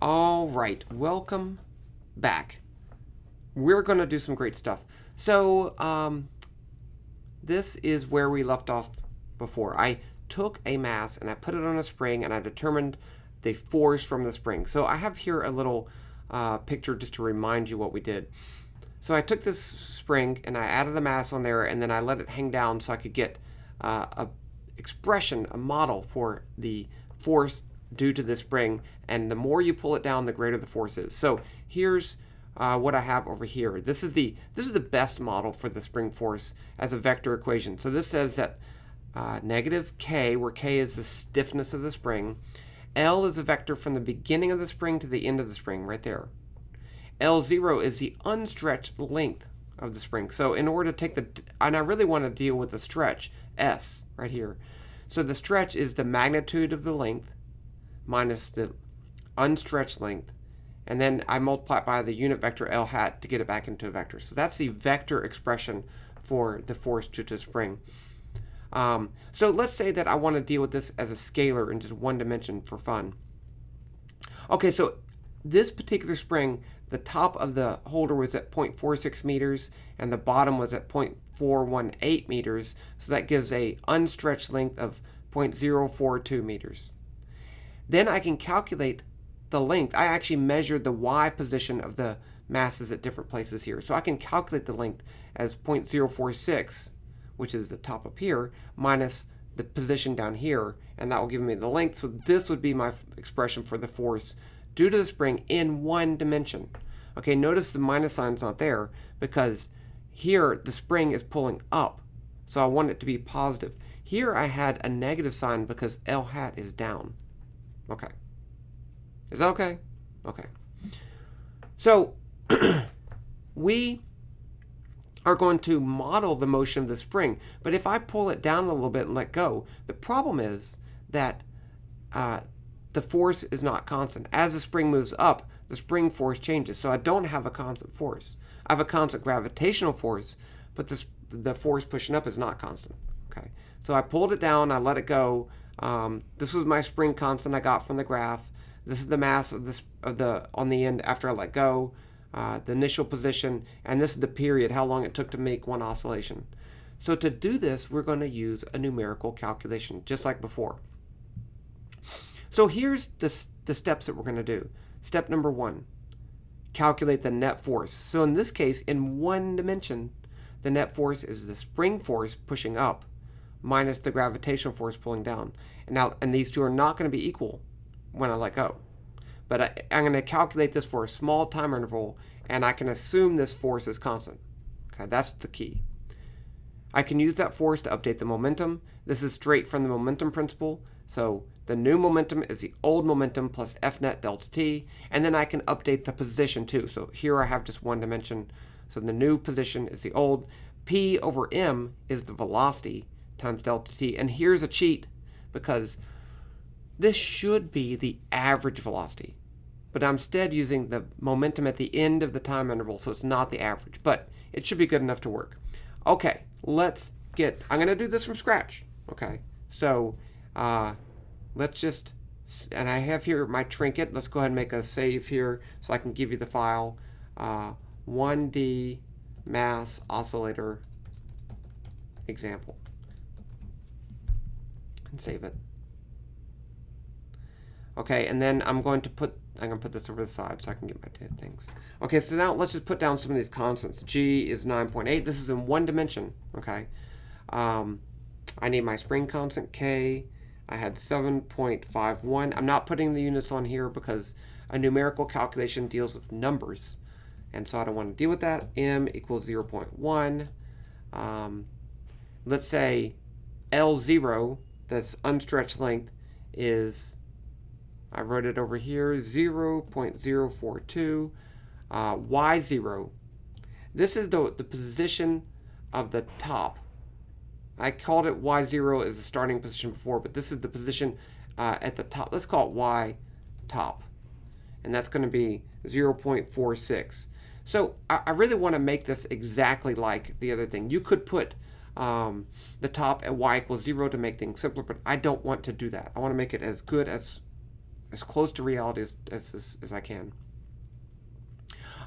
All right, welcome back. We're going to do some great stuff. So, this is where we left off before. I took a mass and I put it on a spring and I determined the force from the spring. So I have here a little picture just to remind you what we did. So I took this spring and I added the mass on there and then I let it hang down so I could get a expression, a model for the force due to the spring. And the more you pull it down, the greater the force is. So here's what I have over here. This is the best model for the spring force as a vector equation. So this says that negative k, where k is the stiffness of the spring, L is a vector from the beginning of the spring to the end of the spring, right there. L0 is the unstretched length of the spring. So in order to take and I really want to deal with the stretch, S, right here. So the stretch is the magnitude of the length minus the unstretched length. And then I multiply it by the unit vector L hat to get it back into a vector. So that's the vector expression for the force due to spring. So let's say that I want to deal with this as a scalar in just one dimension for fun. Okay, so this particular spring, the top of the holder was at 0.46 meters and the bottom was at 0.418 meters. So that gives a unstretched length of 0.042 meters. Then I can calculate the length. I actually measured the y position of the masses at different places here. So I can calculate the length as 0.046, which is the top up here, minus the position down here, and that will give me the length. So this would be my expression for the force due to the spring in one dimension. Okay, notice the minus sign's not there because here the spring is pulling up. So I want it to be positive. Here I had a negative sign because L hat is down. Okay. Is that okay? Okay. So we are going to model the motion of the spring. But if I pull it down a little bit and let go, the problem is that the force is not constant. As the spring moves up, the spring force changes. So I don't have a constant force. I have a constant gravitational force, but the force pushing up is not constant. Okay. So I pulled it down, I let it go. This was my spring constant I got from the graph. This is the mass of the on the end after I let go, the initial position, and this is the period, how long it took to make one oscillation. So to do this, we're going to use a numerical calculation, just like before. So here's the steps that we're going to do. Step number 1, calculate the net force. So in this case, in one dimension, the net force is the spring force pushing up minus the gravitational force pulling down. And these two are not going to be equal when I let go. But I'm going to calculate this for a small time interval, and I can assume this force is constant. Okay, that's the key. I can use that force to update the momentum. This is straight from the momentum principle. So the new momentum is the old momentum plus F net delta t, and then I can update the position too. So here I have just one dimension. So the new position is the old. P over m is the velocity times delta t. And here's a cheat because this should be the average velocity, but I'm instead using the momentum at the end of the time interval, so it's not the average, but it should be good enough to work. Okay, I'm going to do this from scratch. Okay, so let's just, and I have here my trinket. Let's go ahead and make a save here so I can give you the file. 1D mass oscillator example. And save it. Okay, and then I'm going to put this over the side so I can get my things. Okay, so now let's just put down some of these constants. G is 9.8. This is in one dimension. Okay, I need my spring constant K. I had 7.51. I'm not putting the units on here because a numerical calculation deals with numbers, and so I don't want to deal with that. M equals 0.1. Let's say L0, that's unstretched length, is, I wrote it over here, 0.042. Y0, this is the position of the top. I called it Y0 as the starting position before, but this is the position at the top. Let's call it Y top. And that's going to be 0.46. So I really want to make this exactly like the other thing. You could put the top at y equals 0 to make things simpler, but I don't want to do that. I want to make it as good as as close to reality as I can.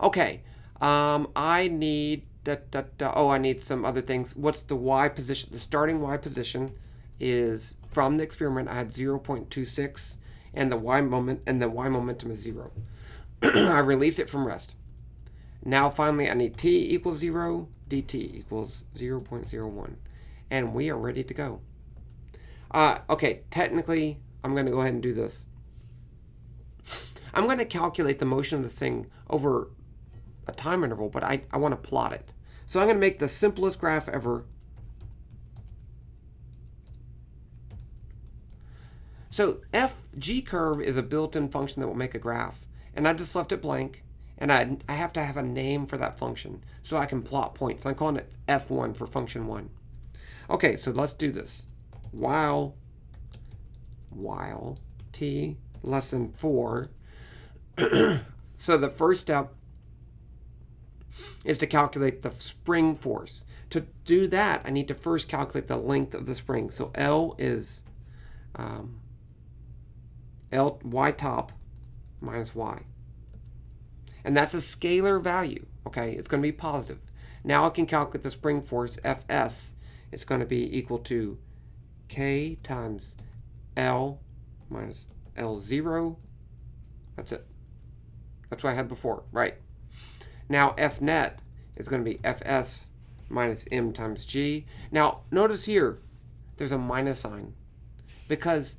Okay, I need I need some other things. What's the y position? The starting y position is from the experiment. I had 0.26, and the y momentum is 0. I release it from rest. Now finally, I need t equals 0, dt equals 0.01, and we are ready to go. Okay, technically, I'm going to go ahead and do this. I'm going to calculate the motion of this thing over a time interval, but I want to plot it. So I'm going to make the simplest graph ever. So FG curve is a built-in function that will make a graph, and I just left it blank, and I have to have a name for that function so I can plot points. I'm calling it F1 for function 1. Okay, so let's do this. While t less than 4. So the first step is to calculate the spring force. To do that, I need to first calculate the length of the spring. So L is y top minus y. And that's a scalar value, okay? It's going to be positive. Now I can calculate the spring force, Fs. It's going to be equal to K times L minus L0. That's it. That's what I had before, right? Now F net is going to be Fs minus m times g. Now notice here, there's a minus sign because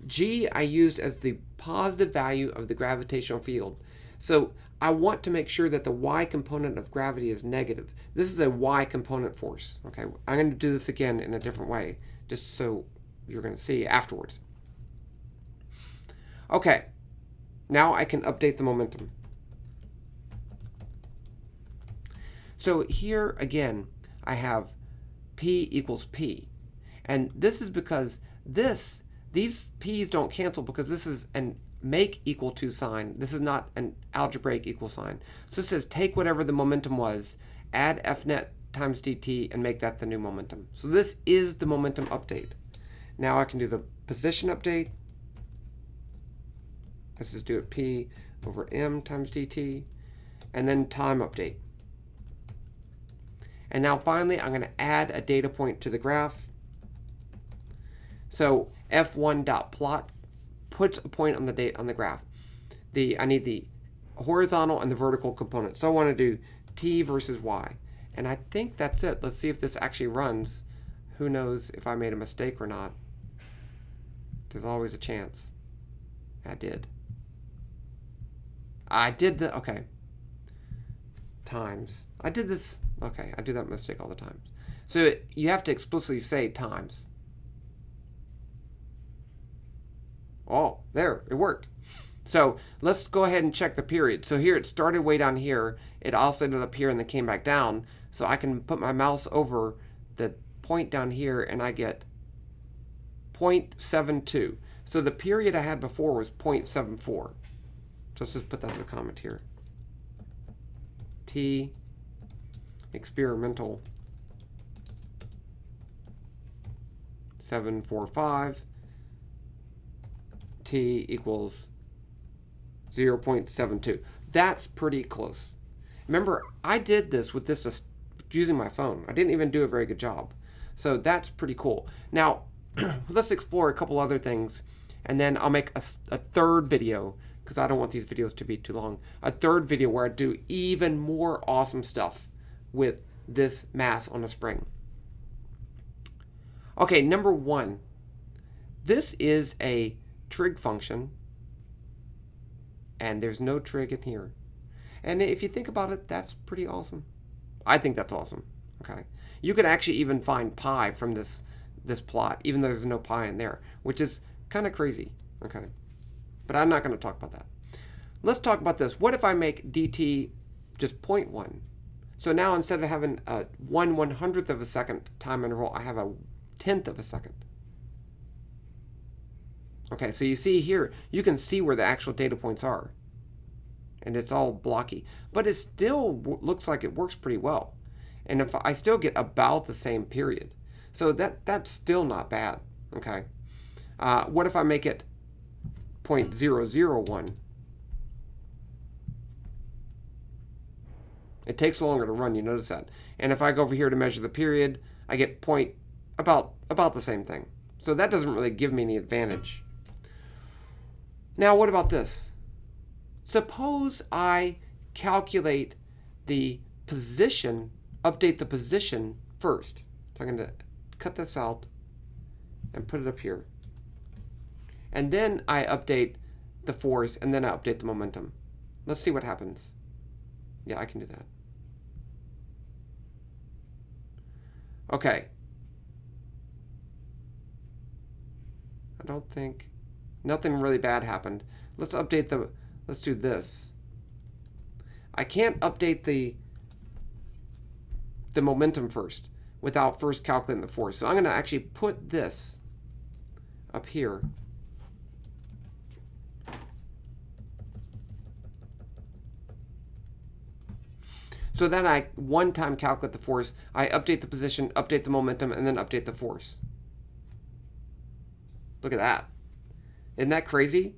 g I used as the positive value of the gravitational field. So I want to make sure that the y component of gravity is negative. This is a y component force. Okay, I'm going to do this again in a different way, just so you're going to see afterwards. Okay, now I can update the momentum. So here again, I have P equals P. And this is because these P's don't cancel because this is an make equal to sign. This is not an algebraic equal sign. So it says take whatever the momentum was, add F net times dt, and make that the new momentum. So this is the momentum update. Now I can do the position update. Let's just do it P over m times dt, and then time update. And now finally, I'm going to add a data point to the graph. So f1.plot puts a point on the graph. I need the horizontal and the vertical component. So I want to do t versus y. And I think that's it. Let's see if this actually runs. Who knows if I made a mistake or not. There's always a chance. I did. Okay. Times. I did this. Okay, I do that mistake all the time. So you have to explicitly say times. Oh, there, it worked. So let's go ahead and check the period. So here it started way down here. It oscillated up here and then came back down. So I can put my mouse over the point down here and I get 0.72. So the period I had before was 0.74. So let's just put that in the comment here. T experimental 745 t equals 0.72. That's pretty close. Remember, I did this with this using my phone. I didn't even do a very good job. So that's pretty cool. Now, let's explore a couple other things, and then I'll make a third video, because I don't want these videos to be too long, a third video where I do even more awesome stuff with this mass on a spring. Okay, number 1. This is a trig function, and there's no trig in here. And if you think about it, that's pretty awesome. I think that's awesome. Okay, you could actually even find pi from this plot, even though there's no pi in there, which is kind of crazy. Okay, but I'm not going to talk about that. Let's talk about this. What if I make dt just 0.1? So now instead of having a 1/100th of a second time interval, I have a 1/10 of a second. Okay, so you see here, you can see where the actual data points are. And it's all blocky. But it still looks like it works pretty well. And if I still get about the same period. So that's still not bad. Okay. What if I make it 0.001. It takes longer to run, you notice that. And if I go over here to measure the period, I get about the same thing. So that doesn't really give me any advantage. Now what about this? Suppose I calculate the position, update the position first. So I'm going to cut this out and put it up here. And then I update the force, and then I update the momentum. Let's see what happens. Yeah, I can do that. Okay. I don't think, nothing really bad happened. Let's update the, let's do this. I can't update the momentum first without first calculating the force. So I'm going to actually put this up here. So then I one time calculate the force, I update the position, update the momentum, and then update the force. Look at that. Isn't that crazy?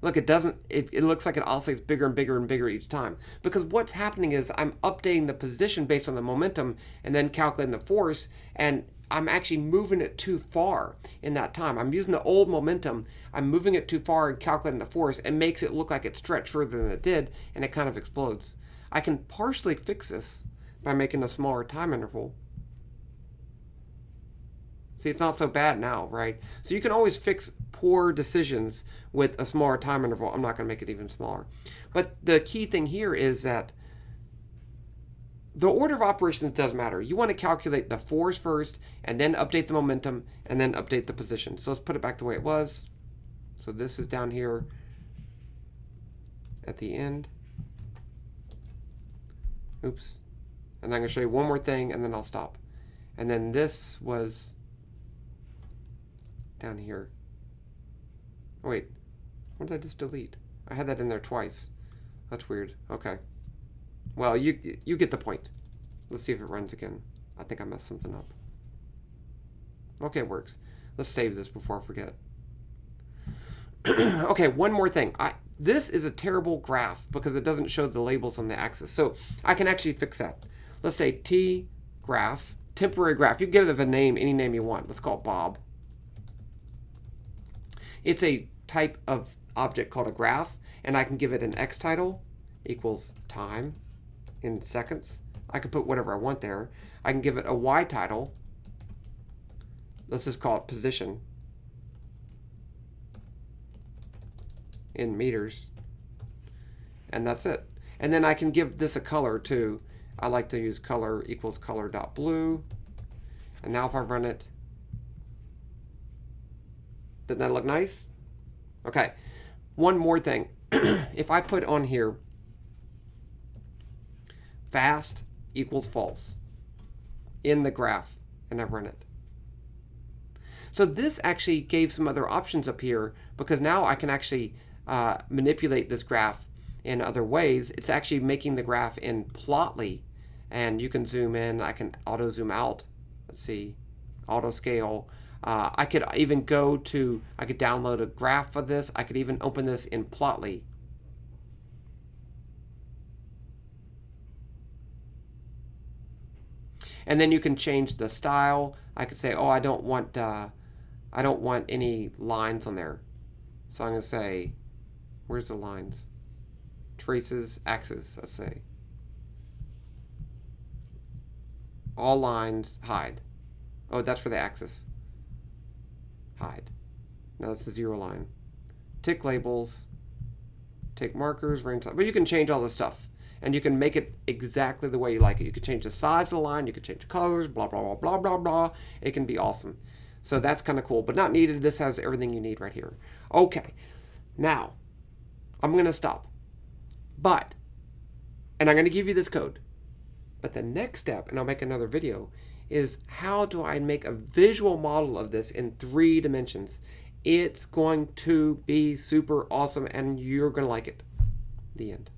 Look, it doesn't, it looks like it oscillates bigger and bigger and bigger each time. Because what's happening is I'm updating the position based on the momentum and then calculating the force, and I'm actually moving it too far in that time. I'm using the old momentum, I'm moving it too far and calculating the force, and makes it look like it stretched further than it did, and it kind of explodes. I can partially fix this by making a smaller time interval. See, it's not so bad now, right? So you can always fix poor decisions with a smaller time interval. I'm not going to make it even smaller. But the key thing here is that the order of operations does matter. You want to calculate the force first, and then update the momentum, and then update the position. So let's put it back the way it was. So this is down here at the end. Oops. And I'm going to show you one more thing, and then I'll stop. And then this was down here. Oh, wait. What did I just delete? I had that in there twice. That's weird. Okay. Well, you get the point. Let's see if it runs again. I think I messed something up. Okay, it works. Let's save this before I forget. Okay, one more thing. This is a terrible graph because it doesn't show the labels on the axis. So I can actually fix that. Let's say T graph, temporary graph. You can get it of a name, any name you want. Let's call it Bob. It's a type of object called a graph, and I can give it an X title equals time in seconds. I can put whatever I want there. I can give it a Y title. Let's just call it position in meters. And that's it. And then I can give this a color too. I like to use color equals color.blue. And now if I run it, doesn't that look nice? Okay, one more thing. If I put on here fast equals false in the graph and I run it. So this actually gave some other options up here because now I can actually manipulate this graph in other ways. It's actually making the graph in Plotly, and you can zoom in. I can auto zoom out. Let's see, auto scale. I could even go to, I could download a graph of this. I could even open this in Plotly. And then you can change the style. I could say, oh, I don't want any lines on there. So I'm going to say, where's the lines? Traces, axes, let's say. All lines, hide. Oh, that's for the axis. Hide. Now that's the zero line. Tick labels, tick markers, range, but you can change all this stuff. And you can make it exactly the way you like it. You can change the size of the line, you can change the colors, blah, blah, blah, blah, blah, blah. It can be awesome. So that's kind of cool, but not needed. This has everything you need right here. Okay, now I'm going to stop. And I'm going to give you this code. But the next step, and I'll make another video, is how do I make a visual model of this in 3 dimensions? It's going to be super awesome, and you're going to like it. The end.